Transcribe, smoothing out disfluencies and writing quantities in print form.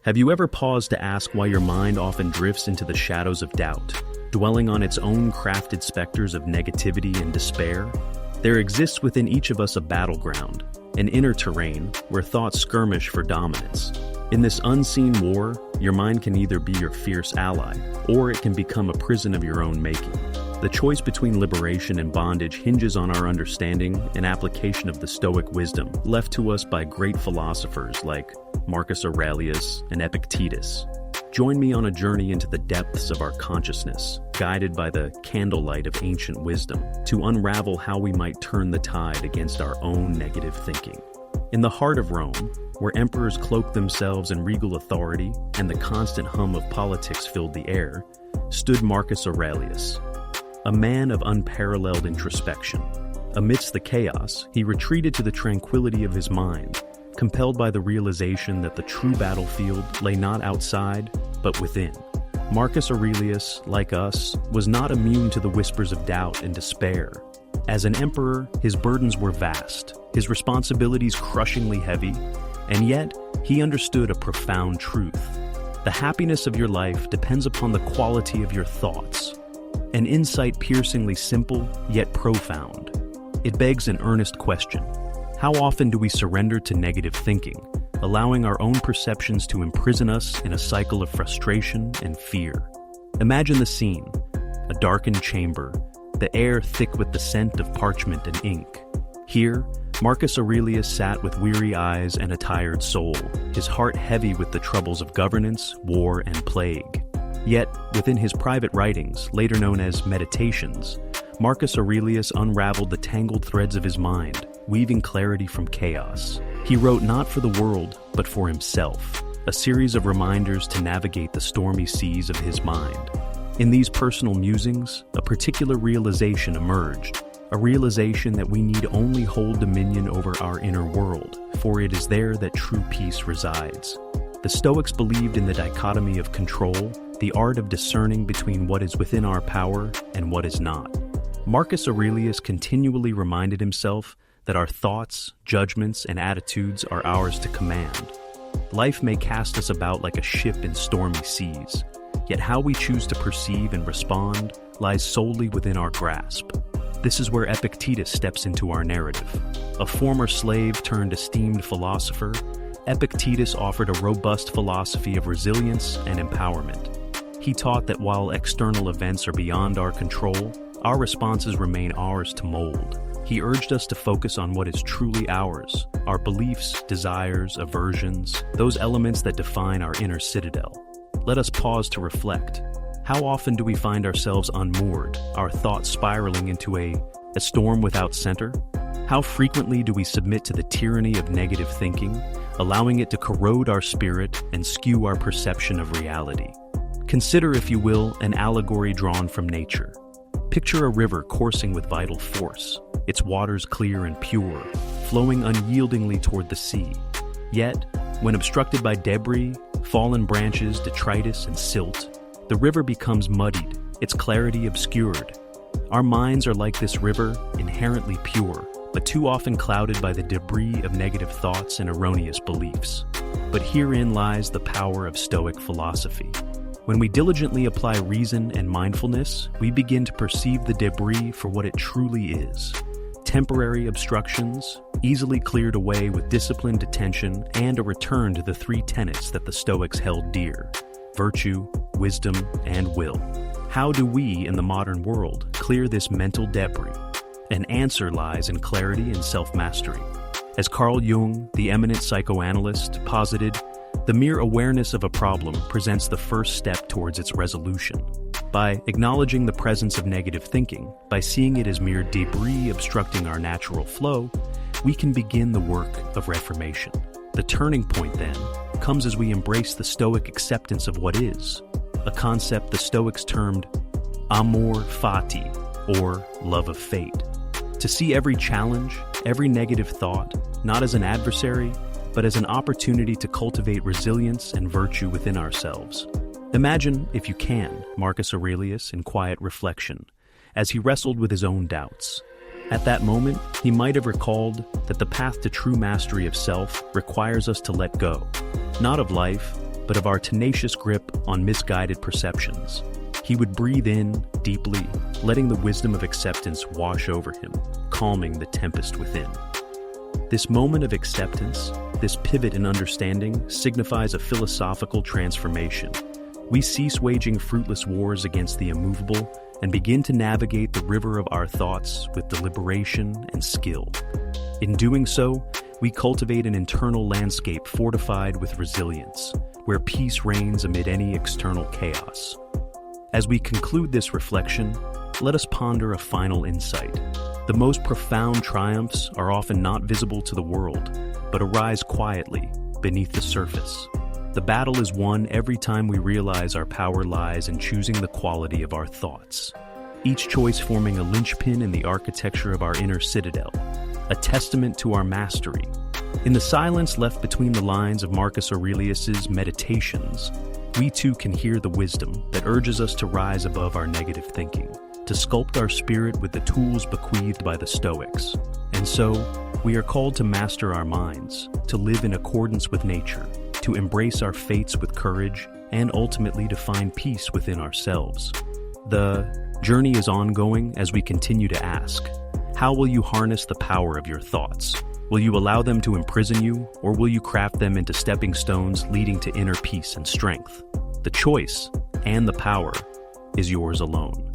Have you ever paused to ask why your mind often drifts into the shadows of doubt, dwelling on its own crafted specters of negativity and despair? There exists within each of us a battleground, an inner terrain where thoughts skirmish for dominance. In this unseen war, your mind can either be your fierce ally, or it can become a prison of your own making. The choice between liberation and bondage hinges on our understanding and application of the Stoic wisdom left to us by great philosophers like Marcus Aurelius and Epictetus. Join me on a journey into the depths of our consciousness, guided by the candlelight of ancient wisdom, to unravel how we might turn the tide against our own negative thinking. In the heart of Rome, where emperors cloaked themselves in regal authority and the constant hum of politics filled the air, stood Marcus Aurelius, a man of unparalleled introspection. Amidst the chaos, he retreated to the tranquility of his mind, compelled by the realization that the true battlefield lay not outside, but within. Marcus Aurelius, like us, was not immune to the whispers of doubt and despair. As an emperor, his burdens were vast, his responsibilities crushingly heavy, and yet he understood a profound truth. The happiness of your life depends upon the quality of your thoughts. An insight piercingly simple, yet profound. It begs an earnest question. How often do we surrender to negative thinking, allowing our own perceptions to imprison us in a cycle of frustration and fear? Imagine the scene: a darkened chamber, the air thick with the scent of parchment and ink. Here, Marcus Aurelius sat with weary eyes and a tired soul, his heart heavy with the troubles of governance, war, and plague. Yet, within his private writings, later known as Meditations, Marcus Aurelius unraveled the tangled threads of his mind, weaving clarity from chaos. He wrote not for the world, but for himself, a series of reminders to navigate the stormy seas of his mind. In these personal musings, a particular realization emerged, a realization that we need only hold dominion over our inner world, for it is there that true peace resides. The Stoics believed in the dichotomy of control, the art of discerning between what is within our power and what is not. Marcus Aurelius continually reminded himself that our thoughts, judgments, and attitudes are ours to command. Life may cast us about like a ship in stormy seas, yet how we choose to perceive and respond lies solely within our grasp. This is where Epictetus steps into our narrative. A former slave turned esteemed philosopher, Epictetus offered a robust philosophy of resilience and empowerment. He taught that while external events are beyond our control, our responses remain ours to mold. He urged us to focus on what is truly ours, our beliefs, desires, aversions, those elements that define our inner citadel. Let us pause to reflect. How often do we find ourselves unmoored, our thoughts spiraling into a storm without center? How frequently do we submit to the tyranny of negative thinking, allowing it to corrode our spirit and skew our perception of reality? Consider, if you will, an allegory drawn from nature. Picture a river coursing with vital force, its waters clear and pure, flowing unyieldingly toward the sea. Yet, when obstructed by debris, fallen branches, detritus, and silt, the river becomes muddied, its clarity obscured. Our minds are like this river, inherently pure, but too often clouded by the debris of negative thoughts and erroneous beliefs. But herein lies the power of Stoic philosophy. When we diligently apply reason and mindfulness, we begin to perceive the debris for what it truly is. Temporary obstructions, easily cleared away with disciplined attention and a return to the three tenets that the Stoics held dear: virtue, wisdom, and will. How do we, in the modern world, clear this mental debris? An answer lies in clarity and self-mastery. As Carl Jung, the eminent psychoanalyst, posited, the mere awareness of a problem presents the first step towards its resolution. By acknowledging the presence of negative thinking, by seeing it as mere debris obstructing our natural flow, we can begin the work of reformation. The turning point, then, comes as we embrace the Stoic acceptance of what is, a concept the Stoics termed amor fati, or love of fate. To see every challenge, every negative thought, not as an adversary, but as an opportunity to cultivate resilience and virtue within ourselves. Imagine, if you can, Marcus Aurelius in quiet reflection, as he wrestled with his own doubts. At that moment, he might have recalled that the path to true mastery of self requires us to let go, not of life, but of our tenacious grip on misguided perceptions. He would breathe in deeply, letting the wisdom of acceptance wash over him, calming the tempest within. This moment of acceptance, this pivot in understanding, signifies a philosophical transformation. We cease waging fruitless wars against the immovable and begin to navigate the river of our thoughts with deliberation and skill. In doing so, we cultivate an internal landscape fortified with resilience, where peace reigns amid any external chaos. As we conclude this reflection, let us ponder a final insight. The most profound triumphs are often not visible to the world, but arise quietly beneath the surface. The battle is won every time we realize our power lies in choosing the quality of our thoughts, each choice forming a linchpin in the architecture of our inner citadel, a testament to our mastery. In the silence left between the lines of Marcus Aurelius's Meditations, we too can hear the wisdom that urges us to rise above our negative thinking, to sculpt our spirit with the tools bequeathed by the Stoics. And so, we are called to master our minds, to live in accordance with nature, to embrace our fates with courage, and ultimately to find peace within ourselves. The journey is ongoing as we continue to ask, how will you harness the power of your thoughts? Will you allow them to imprison you, or will you craft them into stepping stones leading to inner peace and strength? The choice, and the power, is yours alone.